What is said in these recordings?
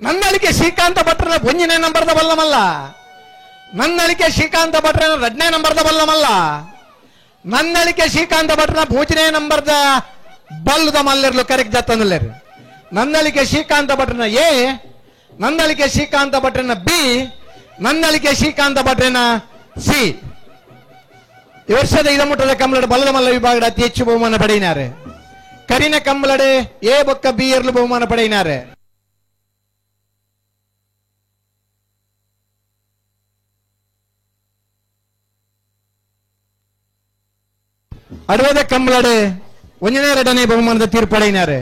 ನನ್ನಳಿಕೆ ಶ್ರೀಕಾಂತ ಭಟ್ರನ ಒಂಜನೇ ನಂಬರ್ದ ಬಲ್ಲಮಲ್ಲ, ನನ್ನಳಿಕೆ ಶ್ರೀಕಾಂತ ಭಟ್ರನ 2ನೇ ನಂಬರ್ದ ಬಲ್ಲಮಲ್ಲ, ನನ್ನಳಿಕೆ ಶ್ರೀಕಾಂತ ಭಟ್ರನ 3ನೇ ನಂಬರ್ದ ಬಲ್ಲದ ಮಲ್ಲಿರ್ಲು ಕರೆಕ್ಟ್ ಜತ್ತನಲ್ಲೇರು. ನನ್ನಳಿಕೆ ಶ್ರೀಕಾಂತ ಭಟ್ರನ ಎ, ನನ್ನಳಿಕೆ ಶ್ರೀಕಾಂತ ಭಟ್ರನ ಬಿ, ನನ್ನಳಿಕೆ ಶ್ರೀಕಾಂತ ಭಟ್ರನ ಸಿ. ಈ ವರ್ಷದ ಇದಮುಟ್ಟದ ಕಂಬಳಡ ಬಲ್ಲದ ಮಲ್ಲ ವಿಭಾಗದ ಅತಿ ಹೆಚ್ಚು ಬಹುಮಾನ ಪಡೆಯಿನಾರೆ. ಕರಿನ ಕಂಬಳಡೆ ಎ ಬೊಕ್ಕ ಬಿ ಇರ್ಲು ಬಹುಮಾನ ಪಡೆಯಿನಾರೆ. ಅಡವದ ಕಂಬಳಡೆ 1ನೇ 2ನೇ ಬಹುಮಾನದ ತೀರ್ಪಡೆಯಿನಾರೆ.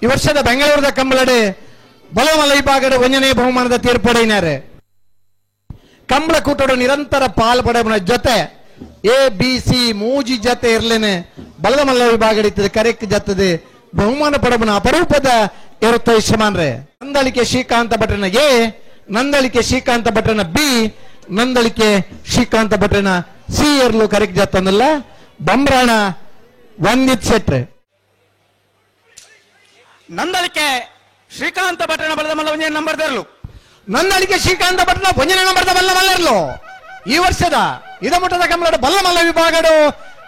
ಈ ವರ್ಷದ ಬೆಂಗಳೂರದ ಕಂಬಳಡೆ ಬಲಮಲ್ಲ ವಿಭಾಗದ 1ನೇ ಬಹುಮಾನದ ತೀರ್ಪಡೆಯಿನಾರೆ. ಕಂಬಳ ಕೂಟದ ನಿರಂತರ ಪಾಲ್ ಪಡೆಯುವ ಜೊತೆ ಎ ಬಿ ಸಿ ಮೂಜಿ ಜತೆ ಇರ್ಲೇನೆ ಬಲದ ಮಲ್ಲ ವಿಭಾಗ ಕರೆಕ್ಟ್ ಜತ್ತದೆ ಬಹುಮಾನ ಪಡೆಯುವ ಅಪರೂಪದ ಇರುತ್ತೆ ಯಶಮಾನ್ರೆ. ನಂದಳಿಕೆ ಶ್ರೀಕಾಂತ ಭಟ್ರನ ಎ, ನಂದಳಿಕೆ ಶ್ರೀಕಾಂತ ಭಟ್ರನ ಬಿ, ನಂದಳಿಕೆ ಶ್ರೀಕಾಂತ ಭಟ್ರನ ಸಿ ಇರ್ಲು ಕರೆಕ್ಟ್ ಜತ್ತಂದಲ್ಲ ಬಂಬ್ರಾಣ ವಂದಿತ್ ಶೆಟ್ರೆ. ನಂದಳಿಕೆ ಶ್ರೀಕಾಂತ ಭಟ್ರನ ಬಲದ ಮಲ್ಲ 1ನೇ ನಂಬರ್ ಇರಲು, ನನ್ನಳಿಕೆ ಶ್ರೀಕಾಂತ ಭಟ್ರನ 1ನೇ ನಂಬರ್ದ ಬಲ್ಲ ಮಲ್ಲರ್ಲು. ಈ ವರ್ಷದ ಇದಮುಟ್ಟದ ಕಂಬಳದ ಬಲ್ಲ ಮಲ್ಲ ವಿಭಾಗದ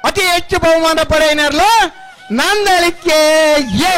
ಅತಿ ಹೆಚ್ಚು ಬಹುಮಾನ ಪಡೆಯಿನರ್ಲು ನಂದಳಿಕೆ ಎ.